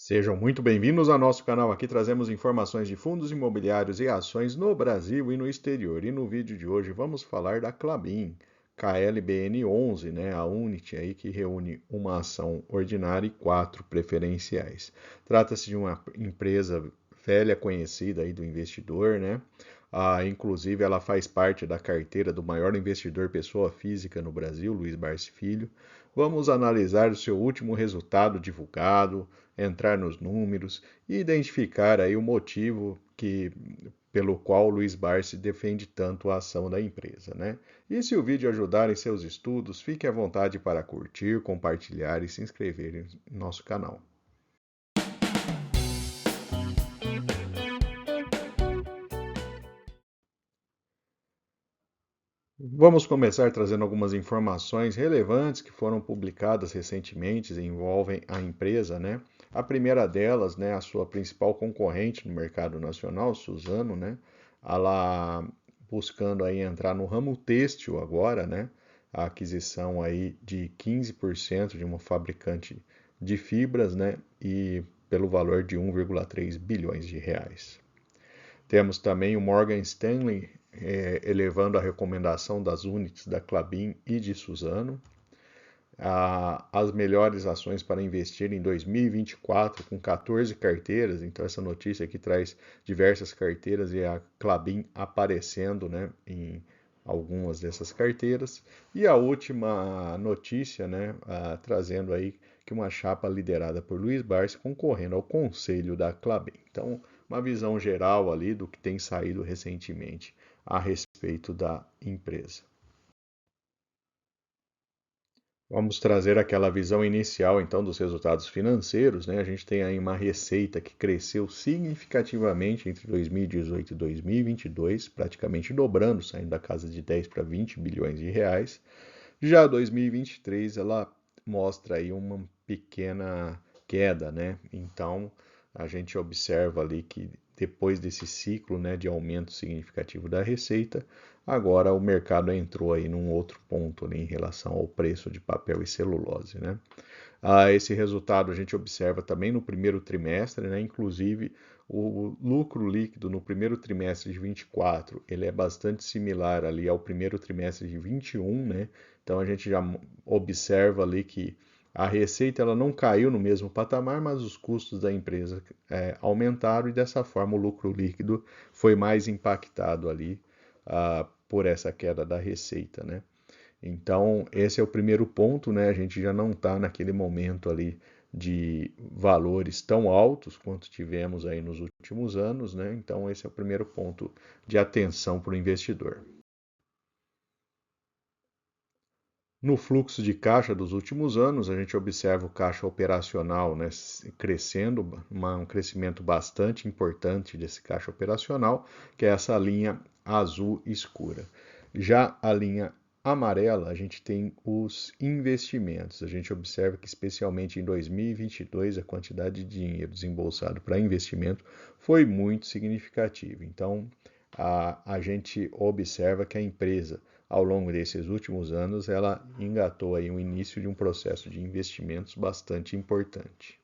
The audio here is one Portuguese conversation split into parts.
Sejam muito bem-vindos ao nosso canal. Aqui trazemos informações de fundos imobiliários e ações no Brasil e no exterior. E no vídeo de hoje vamos falar da Klabin, KLBN 11, né, a Unity aí que reúne uma ação ordinária e 4 preferenciais. Trata-se de uma empresa velha conhecida aí do investidor, né? Inclusive ela faz parte da carteira do maior investidor pessoa física no Brasil, Luiz Barsi Filho. Vamos analisar o seu último resultado divulgado, entrar nos números e identificar aí o motivo pelo qual o Luiz Barsi defende tanto a ação da empresa, né? E se o vídeo ajudar em seus estudos, fique à vontade para curtir, compartilhar e se inscrever em nosso canal. Vamos começar trazendo algumas informações relevantes que foram publicadas recentemente e envolvem a empresa, né? A primeira delas, né, a sua principal concorrente no mercado nacional, Suzano, né? Ela buscando aí entrar no ramo têxtil agora, né? A aquisição aí de 15% de uma fabricante de fibras, né? E pelo valor de 1,3 bilhões de reais. Temos também o Morgan Stanley elevando a recomendação das units da Klabin e de Suzano. As melhores ações para investir em 2024 com 14 carteiras. Então essa notícia aqui traz diversas carteiras e a Klabin aparecendo, né, em algumas dessas carteiras. E a última notícia, né, trazendo aí que uma chapa liderada por Luiz Barsi concorrendo ao conselho da Klabin. Então, uma visão geral ali do que tem saído recentemente a respeito da empresa. Vamos trazer aquela visão inicial, então, dos resultados financeiros, né? A gente tem aí uma receita que cresceu significativamente entre 2018 e 2022, praticamente dobrando, saindo da casa de 10 para 20 bilhões de reais. Já 2023, ela mostra aí uma pequena queda, né? Então, a gente observa ali que depois desse ciclo, né, de aumento significativo da receita, agora o mercado entrou aí num outro ponto, né, em relação ao preço de papel e celulose, né? Esse resultado a gente observa também no primeiro trimestre, né? Inclusive o lucro líquido no primeiro trimestre de 24, ele é bastante similar ali ao primeiro trimestre de 21, né? Então a gente já observa ali que a receita ela não caiu no mesmo patamar, mas os custos da empresa aumentaram e dessa forma o lucro líquido foi mais impactado ali por essa queda da receita, né? Então, esse é o primeiro ponto, né? A gente já não está naquele momento ali de valores tão altos quanto tivemos aí nos últimos anos, né? Então, esse é o primeiro ponto de atenção para o investidor. No fluxo de caixa dos últimos anos, a gente observa o caixa operacional, né, crescendo, um crescimento bastante importante desse caixa operacional, que é essa linha azul escura. Já a linha amarela, a gente tem os investimentos. A gente observa que, especialmente em 2022, a quantidade de dinheiro desembolsado para investimento foi muito significativa. Então, a gente observa que a empresa, ao longo desses últimos anos, ela engatou aí o início de um processo de investimentos bastante importante.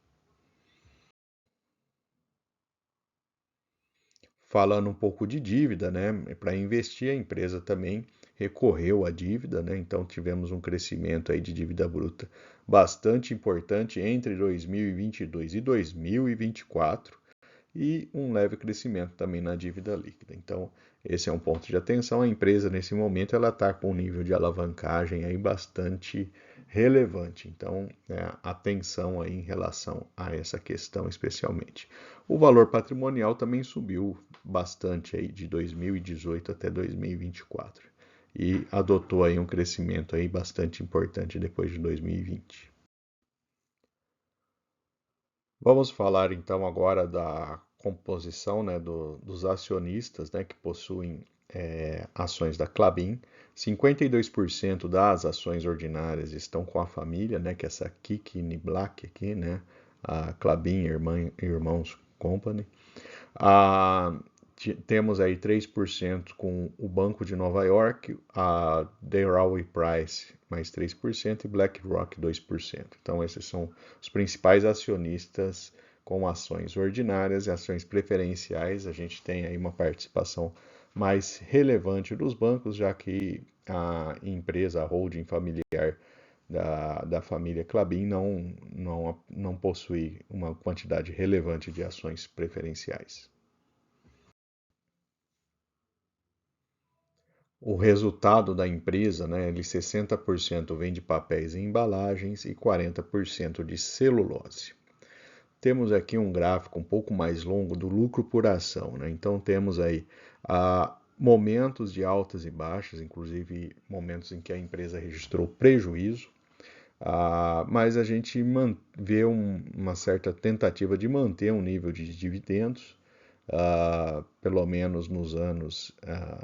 Falando um pouco de dívida, né? Para investir, a empresa também recorreu à dívida, né? Então tivemos um crescimento aí de dívida bruta bastante importante entre 2022 e 2024 e um leve crescimento também na dívida líquida. Então, esse é um ponto de atenção. A empresa, nesse momento, ela está com um nível de alavancagem aí bastante relevante. Então, atenção aí em relação a essa questão especialmente. O valor patrimonial também subiu bastante aí de 2018 até 2024 e adotou aí um crescimento aí bastante importante depois de 2020. Vamos falar então agora da composição, né, dos acionistas, né, que possuem ações da Klabin. 52% das ações ordinárias estão com a família, né, que é essa Kikini Black aqui, né, a Klabin Irmãos Company. Ah, temos aí 3% com o Banco de Nova York, a Dairy Price mais 3% e BlackRock 2%. Então esses são os principais acionistas com ações ordinárias e ações preferenciais. A gente tem aí uma participação mais relevante dos bancos, já que a empresa, a holding familiar da família Klabin não possui uma quantidade relevante de ações preferenciais. O resultado da empresa, né, ele 60% vem de papéis e embalagens e 40% de celulose. Temos aqui um gráfico um pouco mais longo do lucro por ação, né? Então temos aí momentos de altas e baixas, inclusive momentos em que a empresa registrou prejuízo, mas a gente vê uma certa tentativa de manter um nível de dividendos, pelo menos nos anos,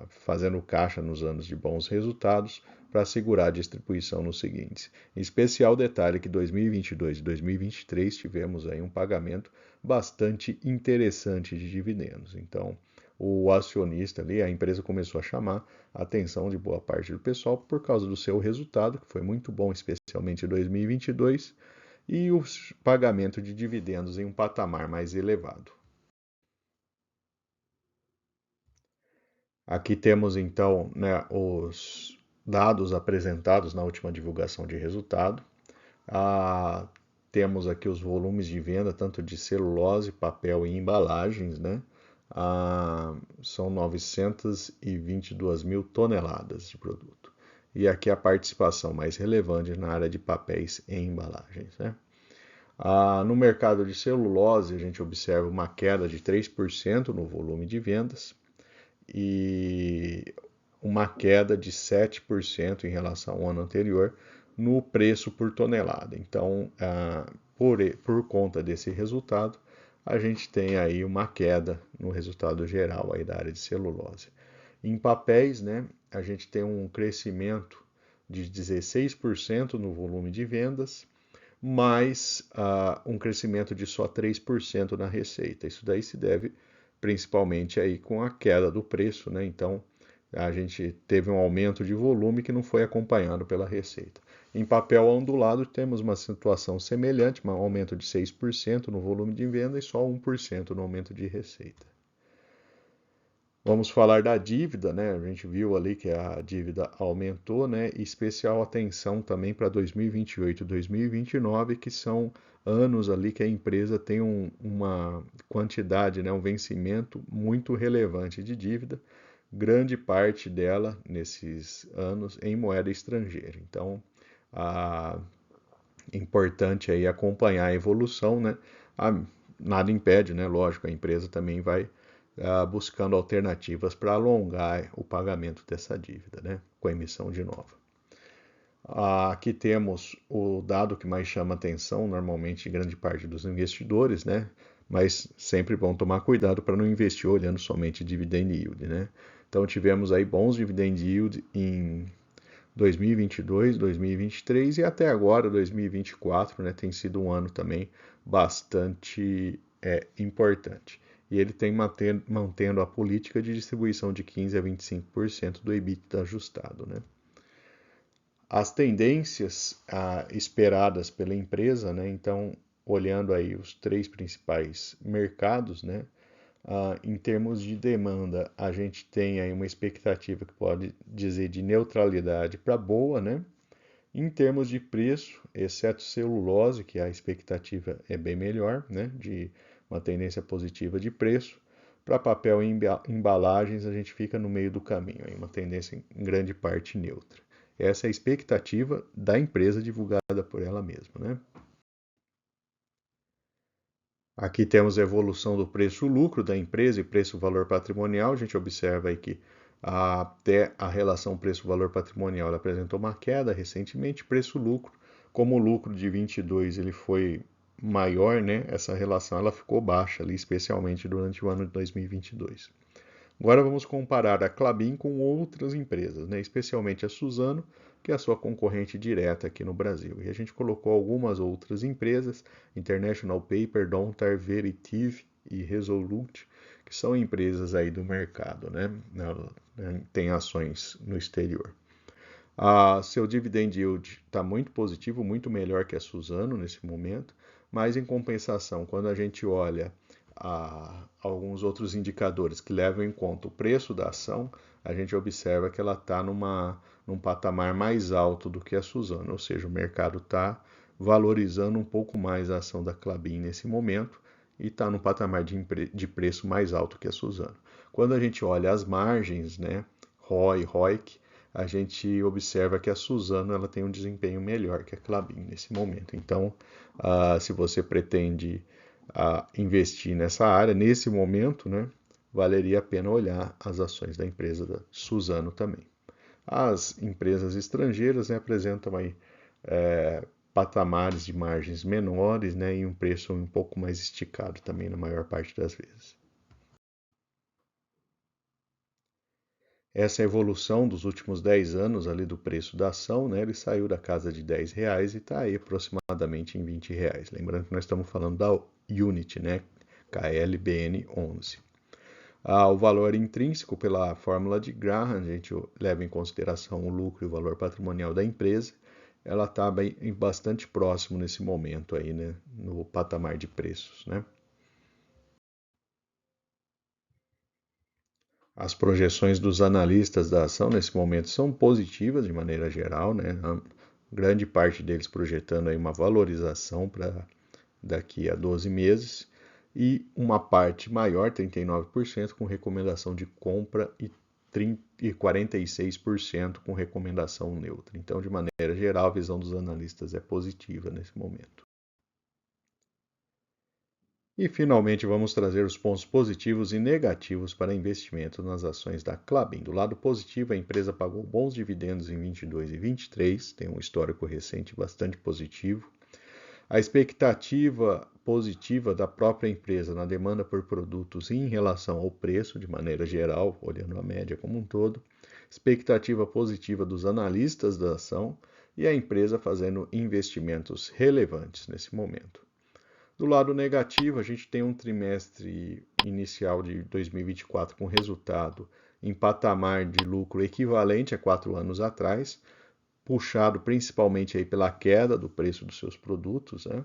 fazendo caixa nos anos de bons resultados, para assegurar a distribuição nos seguintes. Em especial detalhe que 2022 e 2023 tivemos aí um pagamento bastante interessante de dividendos. Então, o acionista ali, a empresa começou a chamar a atenção de boa parte do pessoal por causa do seu resultado, que foi muito bom, especialmente em 2022, e o pagamento de dividendos em um patamar mais elevado. Aqui temos então, né, os dados apresentados na última divulgação de resultado. Temos aqui os volumes de venda, tanto de celulose, papel e embalagens, né? São 922 mil toneladas de produto. E aqui a participação mais relevante na área de papéis e embalagens, né? No mercado de celulose, a gente observa uma queda de 3% no volume de vendas e uma queda de 7% em relação ao ano anterior no preço por tonelada. Então, por conta desse resultado, a gente tem aí uma queda no resultado geral aí da área de celulose. Em papéis, né, a gente tem um crescimento de 16% no volume de vendas, mais um crescimento de só 3% na receita. Isso daí se deve principalmente aí com a queda do preço, né? Então, a gente teve um aumento de volume que não foi acompanhado pela receita. Em papel ondulado, temos uma situação semelhante, um aumento de 6% no volume de venda e só 1% no aumento de receita. Vamos falar da dívida, né? A gente viu ali que a dívida aumentou, né? E especial atenção também para 2028 e 2029, que são anos ali que a empresa tem uma quantidade, né? Um vencimento muito relevante de dívida, grande parte dela nesses anos em moeda estrangeira. Então, é importante aí acompanhar a evolução, né? Nada impede, né? Lógico, a empresa também vai buscando alternativas para alongar o pagamento dessa dívida, né? Com a emissão de nova. Aqui temos o dado que mais chama atenção, normalmente grande parte dos investidores, né? Mas sempre bom tomar cuidado para não investir olhando somente dividend yield, né? Então tivemos aí bons dividend yield em 2022, 2023 e até agora 2024, né? Tem sido um ano também bastante importante. E ele tem mantendo a política de distribuição de 15 a 25% do EBITDA ajustado, né? As tendências esperadas pela empresa, né? Então, olhando aí os três principais mercados, né? Em termos de demanda, a gente tem aí uma expectativa que pode dizer de neutralidade para boa, né? Em termos de preço, exceto celulose, que a expectativa é bem melhor, né? De uma tendência positiva de preço. Para papel e embalagens, a gente fica no meio do caminho, aí, uma tendência em grande parte neutra. Essa é a expectativa da empresa divulgada por ela mesma, né? Aqui temos a evolução do preço-lucro da empresa e preço-valor patrimonial. A gente observa aí que até a relação preço-valor patrimonial ela apresentou uma queda recentemente. Preço-lucro, como o lucro de 22 ele foi maior, né? Essa relação ela ficou baixa ali, especialmente durante o ano de 2022. Agora vamos comparar a Klabin com outras empresas, né? Especialmente a Suzano, que é a sua concorrente direta aqui no Brasil. E a gente colocou algumas outras empresas, International Paper, Domtar, Veritiv e Resolute, que são empresas aí do mercado, né? Tem ações no exterior. Seu dividend yield está muito positivo, muito melhor que a Suzano nesse momento, mas em compensação, quando a gente olha alguns outros indicadores que levam em conta o preço da ação, a gente observa que ela está num patamar mais alto do que a Suzano, ou seja, o mercado está valorizando um pouco mais a ação da Klabin nesse momento e está num patamar de preço mais alto que a Suzano. Quando a gente olha as margens, né, ROI, ROIC, a gente observa que a Suzano ela tem um desempenho melhor que a Klabin nesse momento. Então, se você pretende investir nessa área, nesse momento, né, valeria a pena olhar as ações da empresa da Suzano também. As empresas estrangeiras, né, apresentam aí patamares de margens menores, né, e um preço um pouco mais esticado também na maior parte das vezes. Essa evolução dos últimos 10 anos ali do preço da ação, né, ele saiu da casa de R$ 10 e está aí aproximadamente em R$ 20. Lembrando que nós estamos falando da Unity, né, KLBN11. O valor intrínseco pela fórmula de Graham, a gente leva em consideração o lucro e o valor patrimonial da empresa, ela está bastante próximo nesse momento aí, né, no patamar de preços, né? As projeções dos analistas da ação nesse momento são positivas de maneira geral, né? Grande parte deles projetando aí uma valorização para daqui a 12 meses e uma parte maior, 39%, com recomendação de compra e 46% com recomendação neutra. Então, de maneira geral, a visão dos analistas é positiva nesse momento. E, finalmente, vamos trazer os pontos positivos e negativos para investimento nas ações da Klabin. Do lado positivo, a empresa pagou bons dividendos em 22 e 23, tem um histórico recente bastante positivo. A expectativa positiva da própria empresa na demanda por produtos em relação ao preço, de maneira geral, olhando a média como um todo. Expectativa positiva dos analistas da ação e a empresa fazendo investimentos relevantes nesse momento. Do lado negativo, a gente tem um trimestre inicial de 2024 com resultado em patamar de lucro equivalente a 4 anos atrás, puxado principalmente aí pela queda do preço dos seus produtos, né?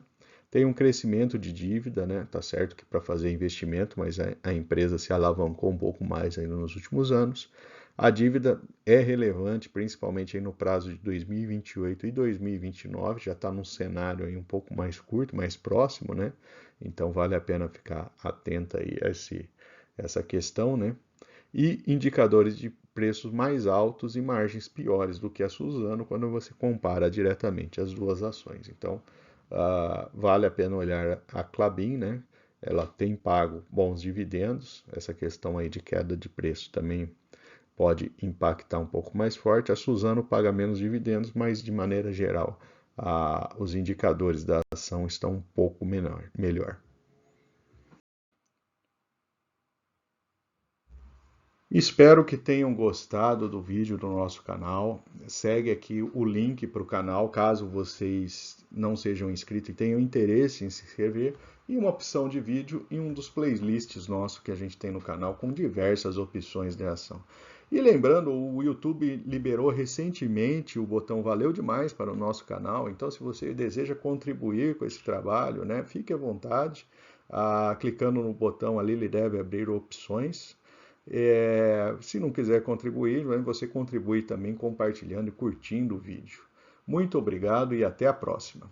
Tem um crescimento de dívida, né? Tá certo que para fazer investimento, mas a empresa se alavancou um pouco mais ainda nos últimos anos. A dívida é relevante, principalmente aí no prazo de 2028 e 2029, já está num cenário aí um pouco mais curto, mais próximo, né? Então vale a pena ficar atenta aí a essa questão, né? E indicadores de preços mais altos e margens piores do que a Suzano quando você compara diretamente as duas ações. Então, vale a pena olhar a Klabin, né? Ela tem pago bons dividendos, essa questão aí de queda de preço também pode impactar um pouco mais forte. A Suzano paga menos dividendos, mas de maneira geral, os indicadores da ação estão um pouco melhor. Espero que tenham gostado do vídeo do nosso canal. Segue aqui o link para o canal, caso vocês não sejam inscritos e tenham interesse em se inscrever. E uma opção de vídeo em um dos playlists nossos que a gente tem no canal com diversas opções de ação. E lembrando, o YouTube liberou recentemente o botão Valeu Demais para o nosso canal. Então, se você deseja contribuir com esse trabalho, né, fique à vontade. Clicando no botão ali, ele deve abrir opções. Se não quiser contribuir, você contribui também compartilhando e curtindo o vídeo. Muito obrigado e até a próxima.